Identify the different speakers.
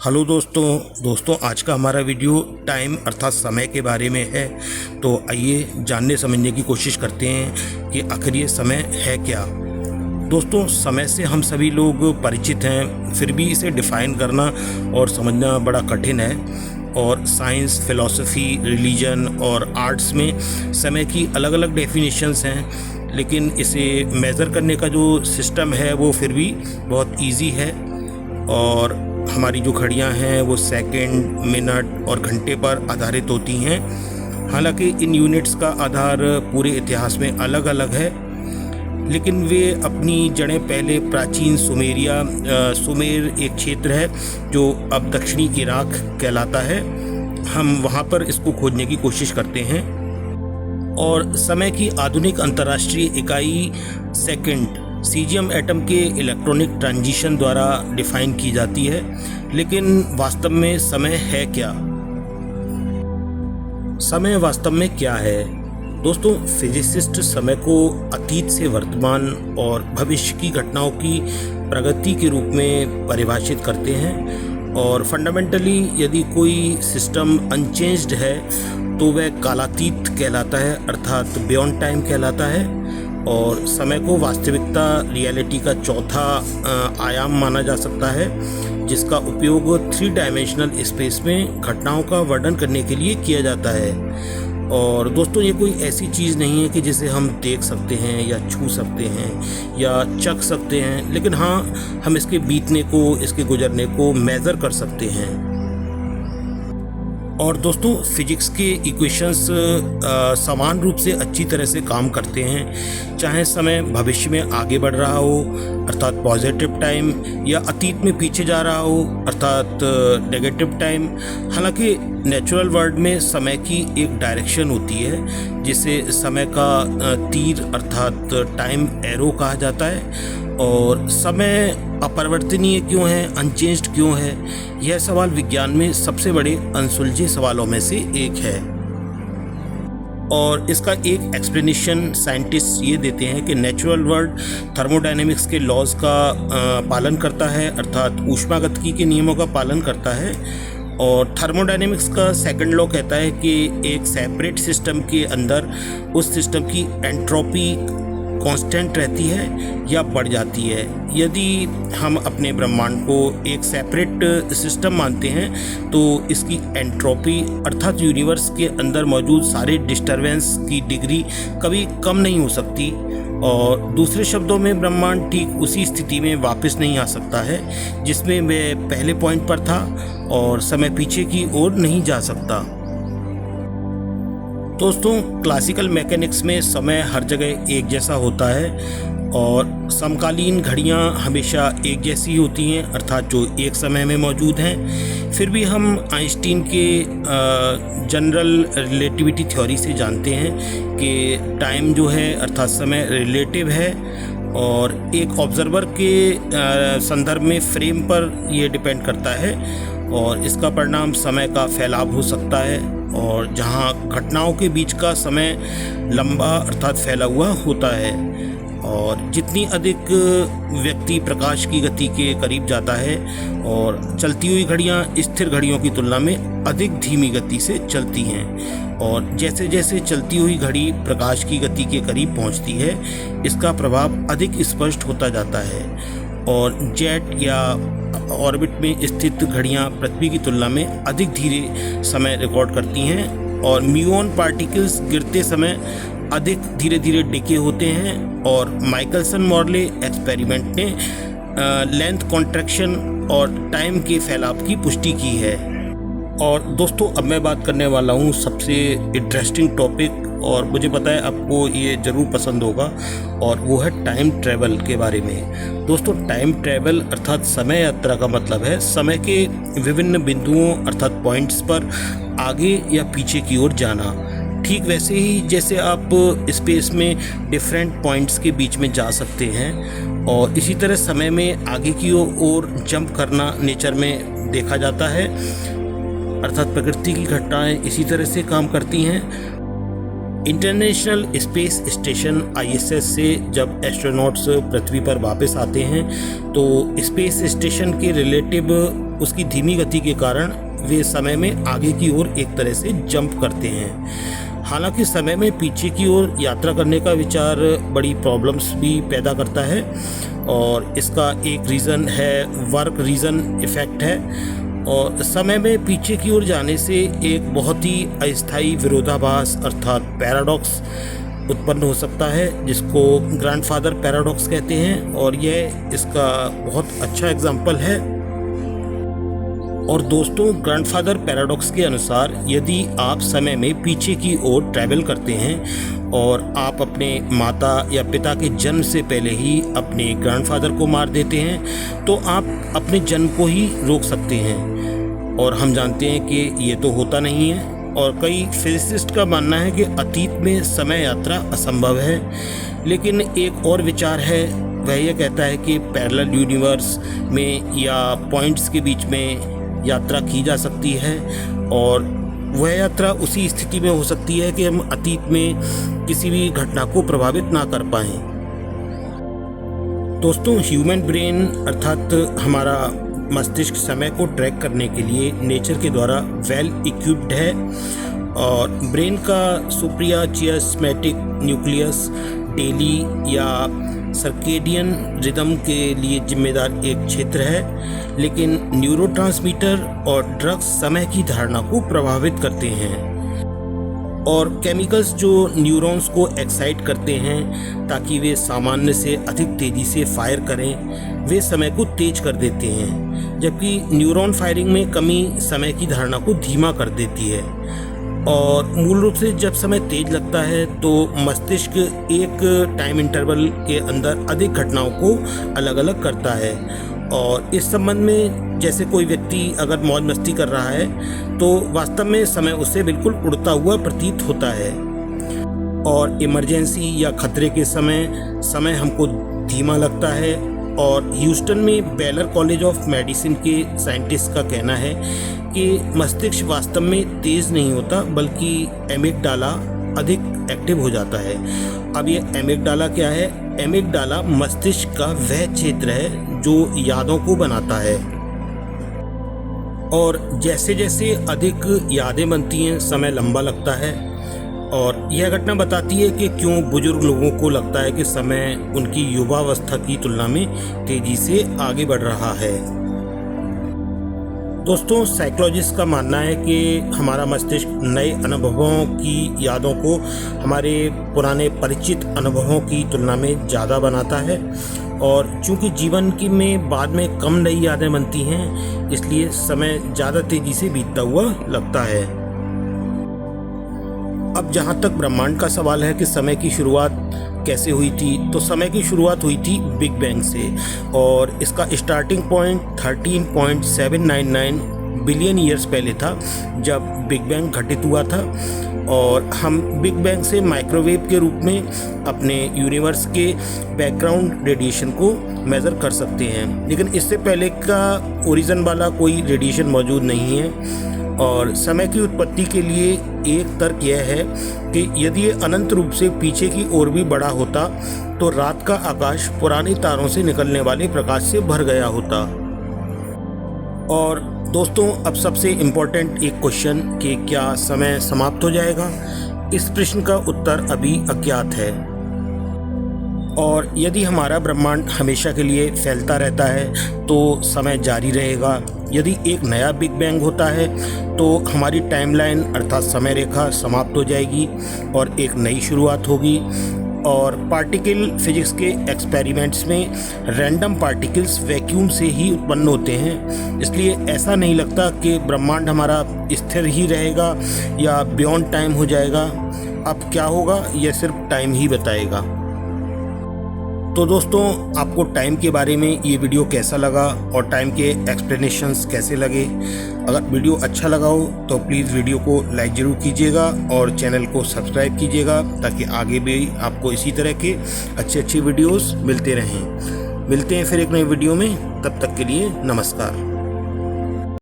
Speaker 1: Hello दोस्तों आज का हमारा वीडियो टाइम अर्थात समय के बारे में है। तो आइए जानने समझने की कोशिश करते हैं कि आखिर ये समय है क्या। दोस्तों, समय से हम सभी लोग परिचित हैं, फिर भी इसे डिफ़ाइन करना और समझना बड़ा कठिन है। और साइंस, फिलॉसफी, रिलीजन और आर्ट्स में समय की अलग अलग डेफिनेशंस हैं, लेकिन इसे मेज़र करने का जो सिस्टम है वो फिर भी बहुत इजी है। और हमारी जो घड़ियां हैं वो सेकंड, मिनट और घंटे पर आधारित होती हैं। हालांकि इन यूनिट्स का आधार पूरे इतिहास में अलग अलग है, लेकिन वे अपनी जड़ें पहले प्राचीन सुमेर एक क्षेत्र है जो अब दक्षिणी इराक कहलाता है। हम वहाँ पर इसको खोजने की कोशिश करते हैं। और समय की आधुनिक अंतर्राष्ट्रीय इकाई सेकंड सीजियम एटम के इलेक्ट्रॉनिक ट्रांजिशन द्वारा डिफाइन की जाती है। लेकिन वास्तव में समय है क्या? समय वास्तव में क्या है? दोस्तों, फिजिसिस्ट समय को अतीत से वर्तमान और भविष्य की घटनाओं की प्रगति के रूप में परिभाषित करते हैं। और फंडामेंटली यदि कोई सिस्टम अनचेंज्ड है तो वह कालातीत कहलाता है, अर्थात बियॉन्ड टाइम कहलाता है। और समय को वास्तविकता, रियलिटी का चौथा आयाम माना जा सकता है, जिसका उपयोग 3 डायमेंशनल स्पेस में घटनाओं का वर्णन करने के लिए किया जाता है। और दोस्तों, ये कोई ऐसी चीज़ नहीं है कि जिसे हम देख सकते हैं या छू सकते हैं या चख सकते हैं, लेकिन हाँ, हम इसके बीतने को, इसके गुजरने को मेज़र कर सकते हैं। और दोस्तों, फिजिक्स के इक्वेशंस समान रूप से अच्छी तरह से काम करते हैं, चाहे समय भविष्य में आगे बढ़ रहा हो अर्थात पॉजिटिव टाइम, या अतीत में पीछे जा रहा हो अर्थात नेगेटिव टाइम। हालांकि नेचुरल वर्ल्ड में समय की एक डायरेक्शन होती है जिसे समय का तीर अर्थात टाइम एरो कहा जाता है। और समय अपरिवर्तनीय क्यों है, अनचेंज्ड क्यों है, यह सवाल विज्ञान में सबसे बड़े अनसुलझे सवालों में से एक है। और इसका एक एक्सप्लेनेशन साइंटिस्ट ये देते हैं कि नेचुरल वर्ल्ड थर्मोडायनेमिक्स के लॉज का पालन करता है, अर्थात ऊष्मागतिकी के नियमों का पालन करता है। और थर्मोडायनेमिक्स का सेकंड लॉ कहता है कि एक सेपरेट सिस्टम के अंदर उस सिस्टम की एंट्रोपी कांस्टेंट रहती है या बढ़ जाती है। यदि हम अपने ब्रह्मांड को एक सेपरेट सिस्टम मानते हैं तो इसकी एंट्रोपी अर्थात यूनिवर्स के अंदर मौजूद सारे डिस्टरबेंस की डिग्री कभी कम नहीं हो सकती। और दूसरे शब्दों में, ब्रह्मांड ठीक उसी स्थिति में वापस नहीं आ सकता है जिसमें वह पहले पॉइंट पर था, और समय पीछे की ओर नहीं जा सकता। दोस्तों, क्लासिकल मैकेनिक्स में समय हर जगह एक जैसा होता है और समकालीन घड़ियां हमेशा एक जैसी होती हैं, अर्थात जो एक समय में मौजूद हैं। फिर भी हम आइंस्टीन के जनरल रिलेटिविटी थ्योरी से जानते हैं कि टाइम जो है अर्थात समय रिलेटिव है, और एक ऑब्जर्वर के संदर्भ में फ्रेम पर यह डिपेंड करता है, और इसका परिणाम समय का फैलाव हो सकता है। और जहाँ घटनाओं के बीच का समय लंबा अर्थात फैला हुआ होता है, और जितनी अधिक व्यक्ति प्रकाश की गति के करीब जाता है, और चलती हुई घड़ियाँ स्थिर घड़ियों की तुलना में अधिक धीमी गति से चलती हैं। और जैसे जैसे चलती हुई घड़ी प्रकाश की गति के करीब पहुँचती है, इसका प्रभाव अधिक स्पष्ट होता जाता है। और जेट या ऑर्बिट में स्थित घड़ियां पृथ्वी की तुलना में अधिक धीरे समय रिकॉर्ड करती हैं, और म्यूऑन पार्टिकल्स गिरते समय अधिक धीरे धीरे डिके होते हैं। और माइकलसन मॉर्ले एक्सपेरिमेंट ने लेंथ कॉन्ट्रैक्शन और टाइम के फैलाव की पुष्टि की है। और दोस्तों, अब मैं बात करने वाला हूँ सबसे इंटरेस्टिंग टॉपिक, और मुझे पता है आपको ये ज़रूर पसंद होगा, और वो है टाइम ट्रैवल के बारे में। दोस्तों, टाइम ट्रैवल अर्थात समय यात्रा का मतलब है समय के विभिन्न बिंदुओं अर्थात पॉइंट्स पर आगे या पीछे की ओर जाना। ठीक वैसे ही जैसे आप स्पेस में डिफरेंट पॉइंट्स के बीच में जा सकते हैं, और इसी तरह समय में आगे की ओर जंप करना नेचर में देखा जाता है, अर्थात प्रकृति की घटनाएं इसी तरह से काम करती हैं। इंटरनेशनल स्पेस स्टेशन ISS से जब एस्ट्रोनॉट्स पृथ्वी पर वापस आते हैं तो स्पेस स्टेशन के रिलेटिव उसकी धीमी गति के कारण वे समय में आगे की ओर एक तरह से जंप करते हैं। हालांकि समय में पीछे की ओर यात्रा करने का विचार बड़ी प्रॉब्लम्स भी पैदा करता है और इसका एक रीज़न है वर्क रीज़न इफ़ेक्ट है। और समय में पीछे की ओर जाने से एक बहुत ही अस्थायी विरोधाभास अर्थात पैराडॉक्स उत्पन्न हो सकता है, जिसको ग्रैंडफादर पैराडॉक्स कहते हैं और यह इसका बहुत अच्छा एग्जाम्पल है। और दोस्तों, ग्रैंडफादर पैराडॉक्स के अनुसार यदि आप समय में पीछे की ओर ट्रैवल करते हैं और आप अपने माता या पिता के जन्म से पहले ही अपने ग्रैंडफादर को मार देते हैं तो आप अपने जन्म को ही रोक सकते हैं। और हम जानते हैं कि ये तो होता नहीं है और कई फिजिसिस्ट का मानना है कि अतीत में समय यात्रा असंभव है। लेकिन एक और विचार है, वह यह कहता है कि पैरेलल यूनिवर्स में या पॉइंट्स के बीच में यात्रा की जा सकती है और वह यात्रा उसी स्थिति में हो सकती है कि हम अतीत में किसी भी घटना को प्रभावित ना कर पाएं। दोस्तों, ह्यूमन ब्रेन अर्थात हमारा मस्तिष्क समय को ट्रैक करने के लिए नेचर के द्वारा वेल इक्विप्ड है और ब्रेन का सुप्रियाचियास्मेटिक न्यूक्लियस डेली या सर्केडियन रिदम के लिए जिम्मेदार एक क्षेत्र है। लेकिन न्यूरोट्रांसमीटर और ड्रग्स समय की धारणा को प्रभावित करते हैं और केमिकल्स जो न्यूरॉन्स को एक्साइट करते हैं ताकि वे सामान्य से अधिक तेज़ी से फायर करें, वे समय को तेज कर देते हैं, जबकि न्यूरॉन फायरिंग में कमी समय की धारणा को धीमा कर देती है। और मूल रूप से जब समय तेज लगता है तो मस्तिष्क एक टाइम इंटरवल के अंदर अधिक घटनाओं को अलग अलग करता है। और इस संबंध में जैसे कोई व्यक्ति अगर मौज मस्ती कर रहा है तो वास्तव में समय उससे बिल्कुल उड़ता हुआ प्रतीत होता है। और इमरजेंसी या खतरे के समय हमको धीमा लगता है। और ह्यूस्टन में बेलर कॉलेज ऑफ मेडिसिन के साइंटिस्ट का कहना है कि मस्तिष्क वास्तव में तेज़ नहीं होता बल्कि एमिगडाला अधिक एक्टिव हो जाता है। अब ये एमिगडाला क्या है? एमिगडाला मस्तिष्क का वह क्षेत्र है जो यादों को बनाता है और जैसे जैसे अधिक यादें बनती हैं समय लंबा लगता है। और यह घटना बताती है कि क्यों बुजुर्ग लोगों को लगता है कि समय उनकी युवावस्था की तुलना में तेजी से आगे बढ़ रहा है। दोस्तों, साइकोलॉजिस्ट का मानना है कि हमारा मस्तिष्क नए अनुभवों की यादों को हमारे पुराने परिचित अनुभवों की तुलना में ज़्यादा बनाता है और चूंकि जीवन की में बाद में कम नई यादें बनती हैं, इसलिए समय ज़्यादा तेज़ी से बीतता हुआ लगता है। अब जहाँ तक ब्रह्मांड का सवाल है कि समय की शुरुआत कैसे हुई थी, तो समय की शुरुआत हुई थी बिग बैंग से और इसका स्टार्टिंग पॉइंट 13.799 बिलियन ईयर्स पहले था जब बिग बैंग घटित हुआ था। और हम बिग बैंग से माइक्रोवेव के रूप में अपने यूनिवर्स के बैकग्राउंड रेडिएशन को मेज़र कर सकते हैं, लेकिन इससे पहले का ओरिजिन वाला कोई रेडिएशन मौजूद नहीं है। और समय की उत्पत्ति के लिए एक तर्क यह है कि यदि ये अनंत रूप से पीछे की ओर भी बड़ा होता तो रात का आकाश पुराने तारों से निकलने वाले प्रकाश से भर गया होता। और दोस्तों, अब सबसे इम्पोर्टेंट एक क्वेश्चन कि क्या समय समाप्त हो जाएगा? इस प्रश्न का उत्तर अभी अज्ञात है। और यदि हमारा ब्रह्मांड हमेशा के लिए फैलता रहता है तो समय जारी रहेगा। यदि एक नया बिग बैंग होता है तो हमारी टाइमलाइन अर्थात समय रेखा समाप्त हो जाएगी और एक नई शुरुआत होगी। और पार्टिकल फिजिक्स के एक्सपेरिमेंट्स में रैंडम पार्टिकल्स वैक्यूम से ही उत्पन्न होते हैं, इसलिए ऐसा नहीं लगता कि ब्रह्मांड हमारा स्थिर ही रहेगा या बियॉन्ड टाइम हो जाएगा। अब क्या होगा यह सिर्फ टाइम ही बताएगा। तो दोस्तों, आपको टाइम के बारे में ये वीडियो कैसा लगा और टाइम के एक्सप्लेनेशंस कैसे लगे? अगर वीडियो अच्छा लगा हो तो प्लीज़ वीडियो को लाइक ज़रूर कीजिएगा और चैनल को सब्सक्राइब कीजिएगा ताकि आगे भी आपको इसी तरह के अच्छे वीडियोस मिलते रहें। मिलते हैं फिर एक नई वीडियो में, तब तक के लिए नमस्कार।